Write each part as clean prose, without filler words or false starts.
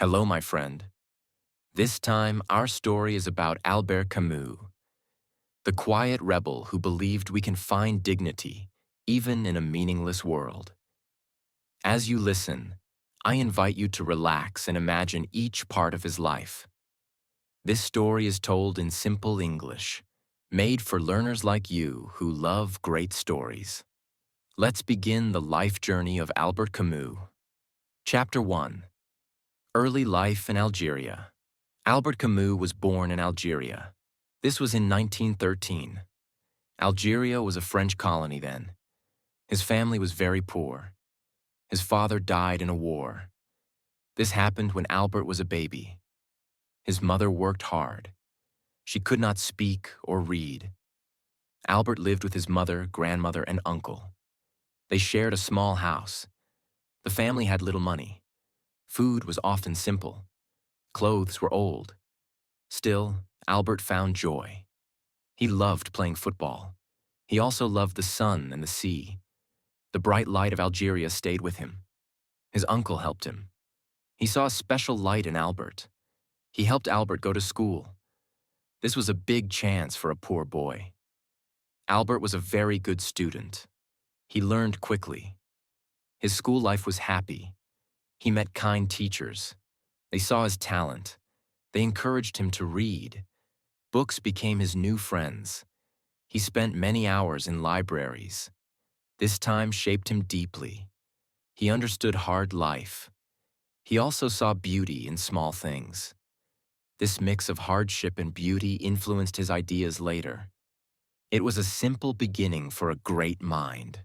Hello, my friend. This time, our story is about Albert Camus, the quiet rebel who believed we can find dignity even in a meaningless world. As you listen, I invite you to relax and imagine each part of his life. This story is told in simple English, made for learners like you who love great stories. Let's begin the life journey of Albert Camus. Chapter 1. Early Life in Algeria. Albert Camus was born in Algeria. This was in 1913. Algeria was a French colony then. His family was very poor. His father died in a war. This happened when Albert was a baby. His mother worked hard. She could not speak or read. Albert lived with his mother, grandmother, and uncle. They shared a small house. The family had little money. Food was often simple. Clothes were old. Still, Albert found joy. He loved playing football. He also loved the sun and the sea. The bright light of Algeria stayed with him. His uncle helped him. He saw a special light in Albert. He helped Albert go to school. This was a big chance for a poor boy. Albert was a very good student. He learned quickly. His school life was happy. He met kind teachers. They saw his talent. They encouraged him to read. Books became his new friends. He spent many hours in libraries. This time shaped him deeply. He understood hard life. He also saw beauty in small things. This mix of hardship and beauty influenced his ideas later. It was a simple beginning for a great mind.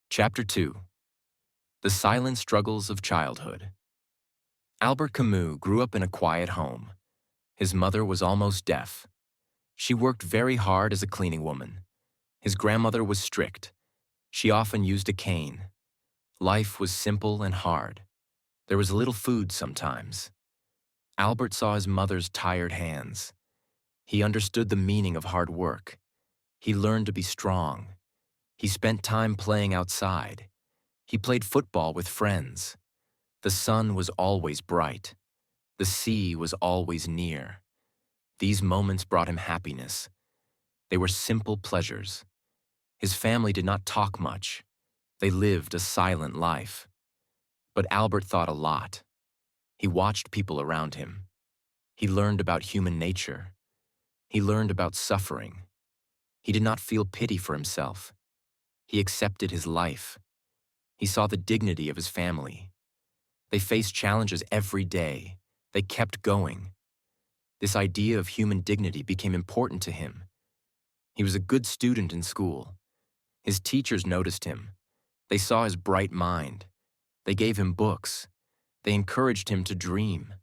Chapter 2. The Silent Struggles of Childhood. Albert Camus grew up in a quiet home. His mother was almost deaf. She worked very hard as a cleaning woman. His grandmother was strict. She often used a cane. Life was simple and hard. There was little food sometimes. Albert saw his mother's tired hands. He understood the meaning of hard work. He learned to be strong. He spent time playing outside. He played football with friends. The sun was always bright. The sea was always near. These moments brought him happiness. They were simple pleasures. His family did not talk much. They lived a silent life. But Albert thought a lot. He watched people around him. He learned about human nature. He learned about suffering. He did not feel pity for himself. He accepted his life. He saw the dignity of his family. They faced challenges every day. They kept going. This idea of human dignity became important to him. He was a good student in school. His teachers noticed him. They saw his bright mind. They gave him books. They encouraged him to dream.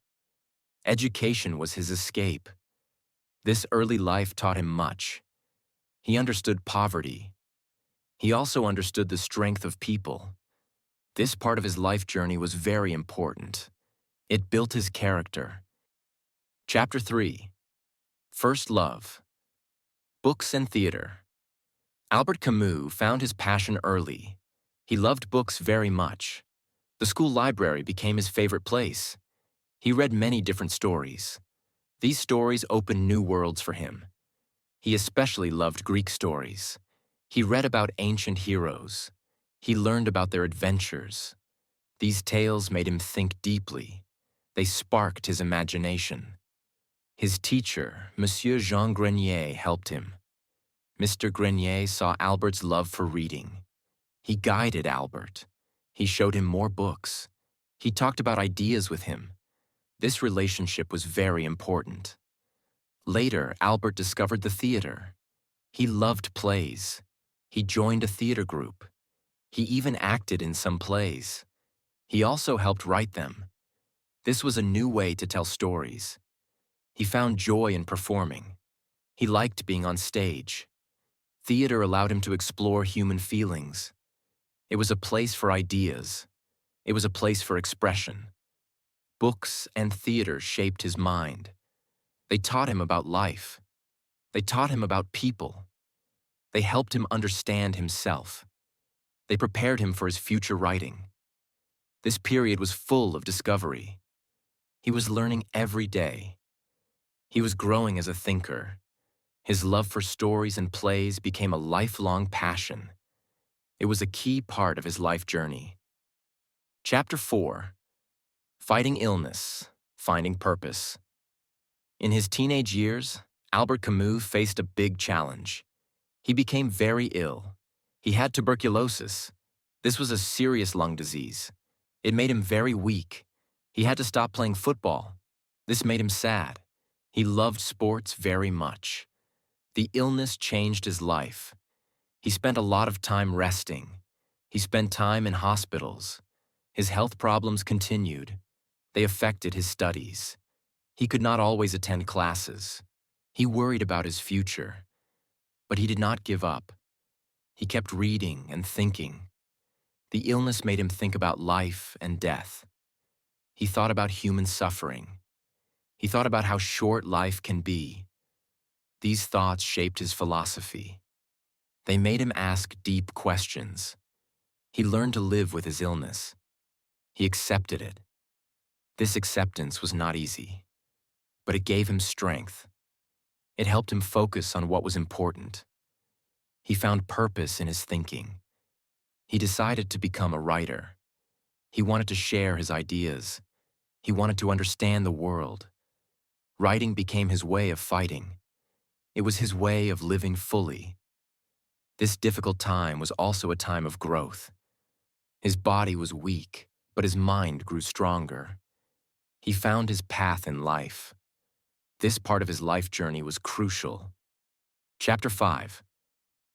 Education was his escape. This early life taught him much. He understood poverty. He also understood the strength of people. This part of his life journey was very important. It built his character. Chapter 3. First Love. Books and Theater. Albert Camus found his passion early. He loved books very much. The school library became his favorite place. He read many different stories. These stories opened new worlds for him. He especially loved Greek stories. He read about ancient heroes. He learned about their adventures. These tales made him think deeply. They sparked his imagination. His teacher, Monsieur Jean Grenier, helped him. Mr. Grenier saw Albert's love for reading. He guided Albert. He showed him more books. He talked about ideas with him. This relationship was very important. Later, Albert discovered the theater. He loved plays. He joined a theater group. He even acted in some plays. He also helped write them. This was a new way to tell stories. He found joy in performing. He liked being on stage. Theater allowed him to explore human feelings. It was a place for ideas. It was a place for expression. Books and theater shaped his mind. They taught him about life. They taught him about people. They helped him understand himself. They prepared him for his future writing. This period was full of discovery. He was learning every day. He was growing as a thinker. His love for stories and plays became a lifelong passion. It was a key part of his life journey. Chapter 4. Fighting Illness, Finding Purpose. In his teenage years, Albert Camus faced a big challenge. He became very ill. He had tuberculosis. This was a serious lung disease. It made him very weak. He had to stop playing football. This made him sad. He loved sports very much. The illness changed his life. He spent a lot of time resting. He spent time in hospitals. His health problems continued. They affected his studies. He could not always attend classes. He worried about his future. But he did not give up. He kept reading and thinking. The illness made him think about life and death. He thought about human suffering. He thought about how short life can be. These thoughts shaped his philosophy. They made him ask deep questions. He learned to live with his illness. He accepted it. This acceptance was not easy, but it gave him strength. It helped him focus on what was important. He found purpose in his thinking. He decided to become a writer. He wanted to share his ideas. He wanted to understand the world. Writing became his way of fighting. It was his way of living fully. This difficult time was also a time of growth. His body was weak, but his mind grew stronger. He found his path in life. This part of his life journey was crucial. Chapter 5.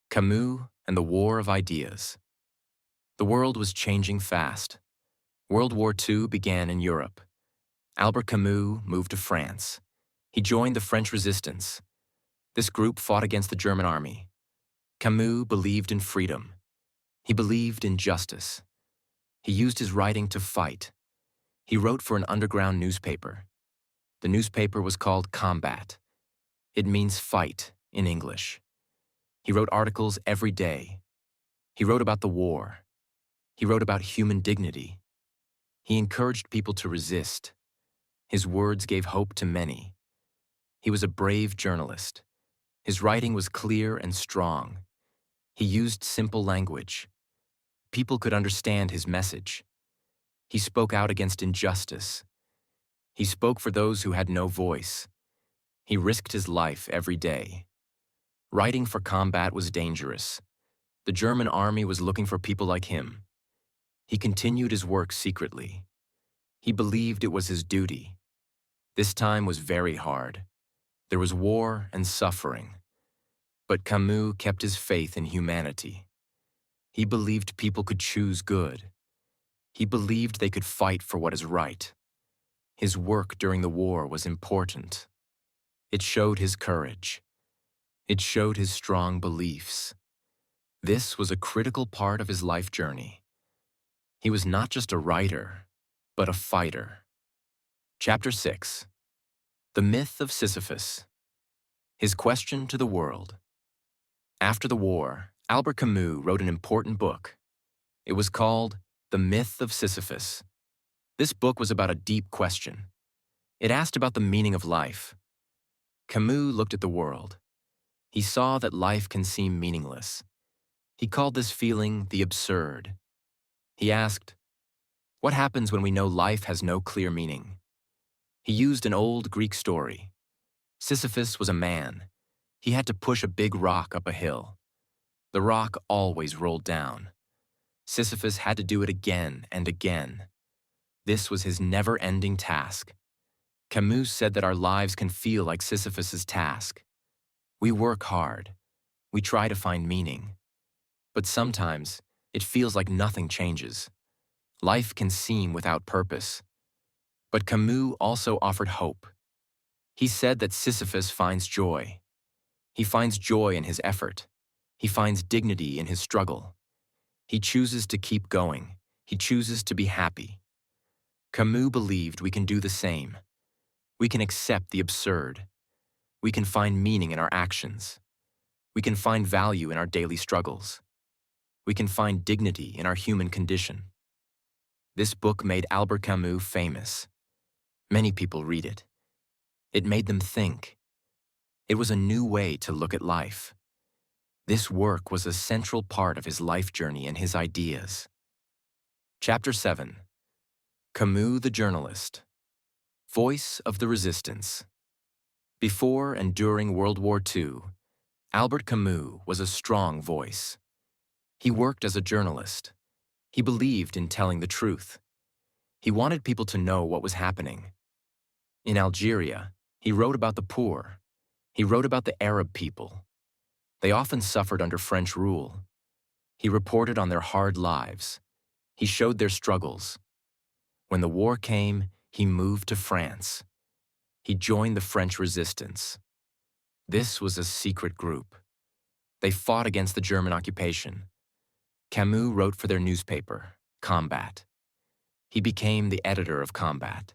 Camus and the War of Ideas. The world was changing fast. World War II began in Europe. Albert Camus moved to France. He joined the French resistance. This group fought against the German army. Camus believed in freedom. He believed in justice. He used his writing to fight. He wrote for an underground newspaper. The newspaper was called Combat. It means fight in English. He wrote articles every day. He wrote about the war. He wrote about human dignity. He encouraged people to resist. His words gave hope to many. He was a brave journalist. His writing was clear and strong. He used simple language. People could understand his message. He spoke out against injustice. He spoke for those who had no voice. He risked his life every day. Writing for Combat was dangerous. The German army was looking for people like him. He continued his work secretly. He believed it was his duty. This time was very hard. There was war and suffering. But Camus kept his faith in humanity. He believed people could choose good. He believed they could fight for what is right. His work during the war was important. It showed his courage. It showed his strong beliefs. This was a critical part of his life journey. He was not just a writer, but a fighter. Chapter 6. The Myth of Sisyphus. His Question to the World. After the war, Albert Camus wrote an important book. It was called The Myth of Sisyphus. This book was about a deep question. It asked about the meaning of life. Camus looked at the world. He saw that life can seem meaningless. He called this feeling the absurd. He asked, what happens when we know life has no clear meaning? He used an old Greek story. Sisyphus was a man. He had to push a big rock up a hill. The rock always rolled down. Sisyphus had to do it again and again. This was his never-ending task. Camus said that our lives can feel like Sisyphus's task. We work hard. We try to find meaning. But sometimes, it feels like nothing changes. Life can seem without purpose. But Camus also offered hope. He said that Sisyphus finds joy. He finds joy in his effort. He finds dignity in his struggle. He chooses to keep going. He chooses to be happy. Camus believed we can do the same. We can accept the absurd. We can find meaning in our actions. We can find value in our daily struggles. We can find dignity in our human condition. This book made Albert Camus famous. Many people read it. It made them think. It was a new way to look at life. This work was a central part of his life journey and his ideas. Chapter 7. Camus the Journalist. Voice of the Resistance. Before and during World War II, Albert Camus was a strong voice. He worked as a journalist. He believed in telling the truth. He wanted people to know what was happening. In Algeria, he wrote about the poor. He wrote about the Arab people. They often suffered under French rule. He reported on their hard lives. He showed their struggles. When the war came, he moved to France. He joined the French resistance. This was a secret group. They fought against the German occupation. Camus wrote for their newspaper, Combat. He became the editor of Combat.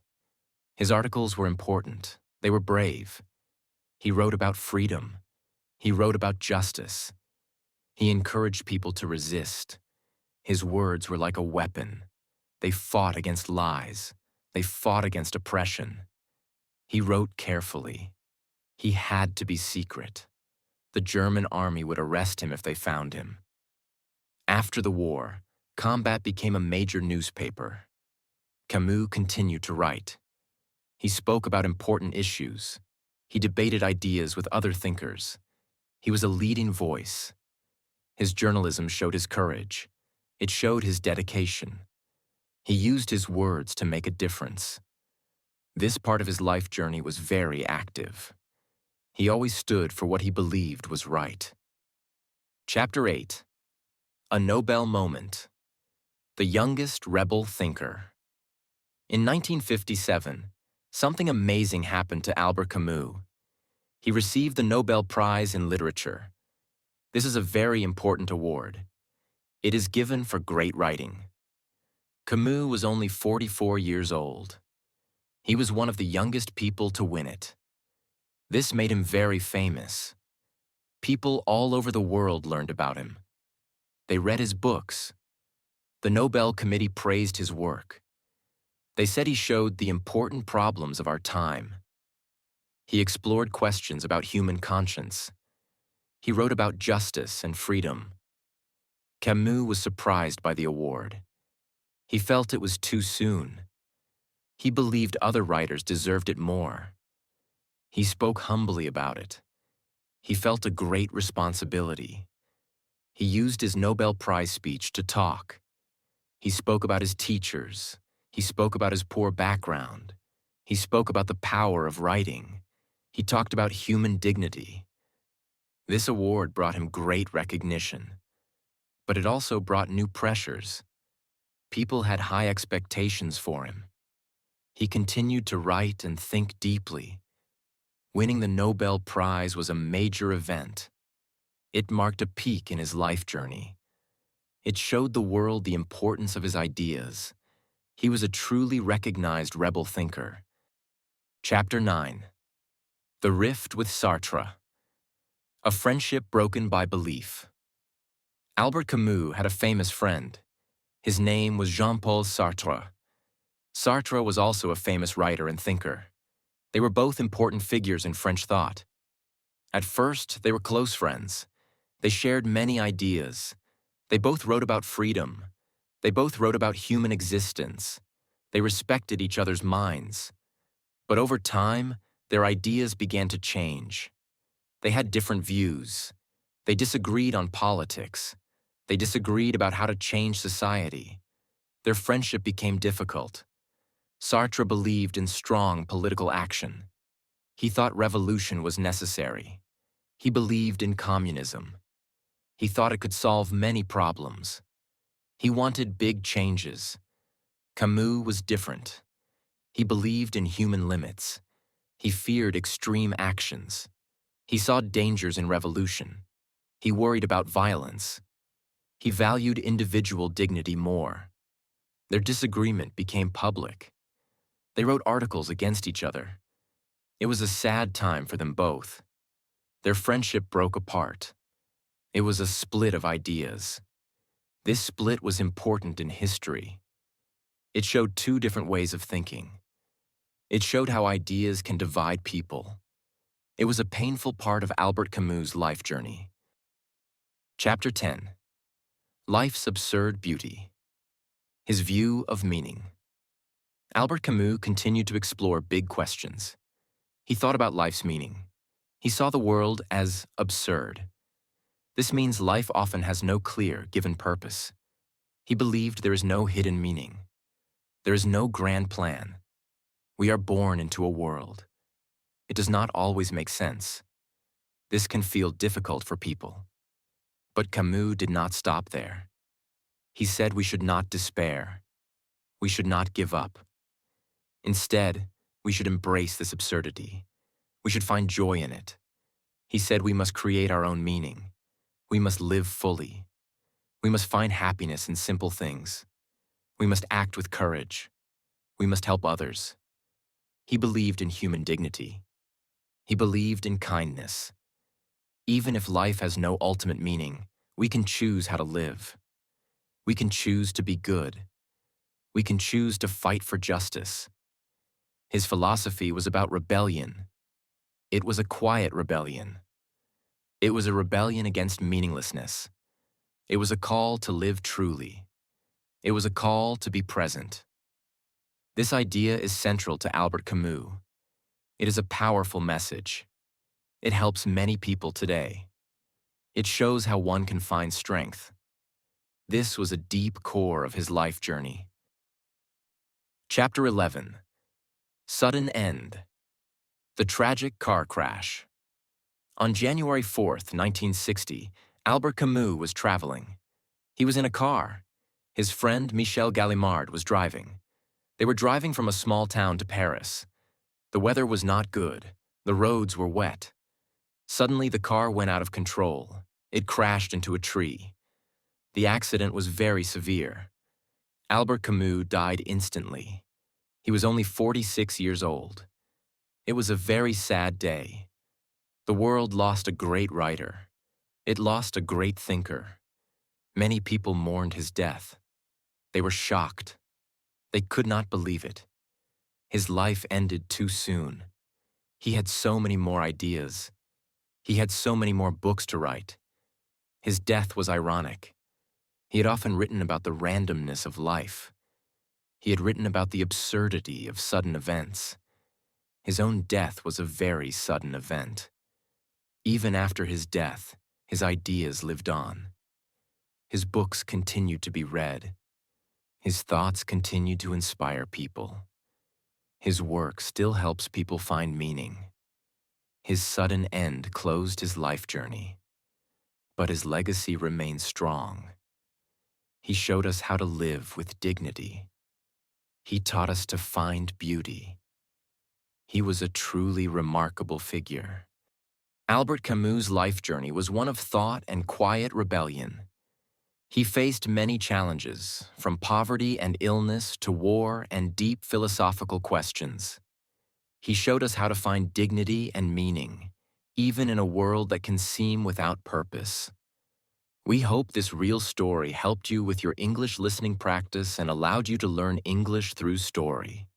His articles were important. They were brave. He wrote about freedom. He wrote about justice. He encouraged people to resist. His words were like a weapon. They fought against lies. They fought against oppression. He wrote carefully. He had to be secret. The German army would arrest him if they found him. After the war, Combat became a major newspaper. Camus continued to write. He spoke about important issues. He debated ideas with other thinkers. He was a leading voice. His journalism showed his courage. It showed his dedication. He used his words to make a difference. This part of his life journey was very active. He always stood for what he believed was right. Chapter 8. A Nobel Moment. The Youngest Rebel Thinker. In 1957, something amazing happened to Albert Camus. He received the Nobel Prize in Literature. This is a very important award. It is given for great writing. Camus was only 44 years old. He was one of the youngest people to win it. This made him very famous. People all over the world learned about him. They read his books. The Nobel Committee praised his work. They said he showed the important problems of our time. He explored questions about human conscience. He wrote about justice and freedom. Camus was surprised by the award. He felt it was too soon. He believed other writers deserved it more. He spoke humbly about it. He felt a great responsibility. He used his Nobel Prize speech to talk. He spoke about his teachers. He spoke about his poor background. He spoke about the power of writing. He talked about human dignity. This award brought him great recognition. But it also brought new pressures. People had high expectations for him. He continued to write and think deeply. Winning the Nobel Prize was a major event. It marked a peak in his life journey. It showed the world the importance of his ideas. He was a truly recognized rebel thinker. Chapter 9. The Rift with Sartre. A Friendship Broken by Belief. Albert Camus had a famous friend. His name was Jean-Paul Sartre. Sartre was also a famous writer and thinker. They were both important figures in French thought. At first, they were close friends. They shared many ideas. They both wrote about freedom. They both wrote about human existence. They respected each other's minds. But over time, their ideas began to change. They had different views. They disagreed on politics. They disagreed about how to change society. Their friendship became difficult. Sartre believed in strong political action. He thought revolution was necessary. He believed in communism. He thought it could solve many problems. He wanted big changes. Camus was different. He believed in human limits. He feared extreme actions. He saw dangers in revolution. He worried about violence. He valued individual dignity more. Their disagreement became public. They wrote articles against each other. It was a sad time for them both. Their friendship broke apart. It was a split of ideas. This split was important in history. It showed two different ways of thinking. It showed how ideas can divide people. It was a painful part of Albert Camus' life journey. Chapter 10. Life's Absurd Beauty. His View of Meaning. Albert Camus continued to explore big questions. He thought about life's meaning. He saw the world as absurd. This means life often has no clear, given purpose. He believed there is no hidden meaning. There is no grand plan. We are born into a world. It does not always make sense. This can feel difficult for people. But Camus did not stop there. He said we should not despair. We should not give up. Instead, we should embrace this absurdity. We should find joy in it. He said we must create our own meaning. We must live fully. We must find happiness in simple things. We must act with courage. We must help others. He believed in human dignity. He believed in kindness. Even if life has no ultimate meaning, we can choose how to live. We can choose to be good. We can choose to fight for justice. His philosophy was about rebellion. It was a quiet rebellion. It was a rebellion against meaninglessness. It was a call to live truly. It was a call to be present. This idea is central to Albert Camus. It is a powerful message. It helps many people today. It shows how one can find strength. This was a deep core of his life journey. Chapter 11. Sudden End. The Tragic Car Crash. On January 4th, 1960, Albert Camus was traveling. He was in a car. His friend Michel Gallimard was driving. They were driving from a small town to Paris. The weather was not good. The roads were wet. Suddenly, the car went out of control. It crashed into a tree. The accident was very severe. Albert Camus died instantly. He was only 46 years old. It was a very sad day. The world lost a great writer. It lost a great thinker. Many people mourned his death. They were shocked. They could not believe it. His life ended too soon. He had so many more ideas. He had so many more books to write. His death was ironic. He had often written about the randomness of life. He had written about the absurdity of sudden events. His own death was a very sudden event. Even after his death, his ideas lived on. His books continued to be read. His thoughts continued to inspire people. His work still helps people find meaning. His sudden end closed his life journey, but his legacy remains strong. He showed us how to live with dignity. He taught us to find beauty. He was a truly remarkable figure. Albert Camus' life journey was one of thought and quiet rebellion. He faced many challenges, from poverty and illness to war and deep philosophical questions. He showed us how to find dignity and meaning, even in a world that can seem without purpose. We hope this real story helped you with your English listening practice and allowed you to learn English through story.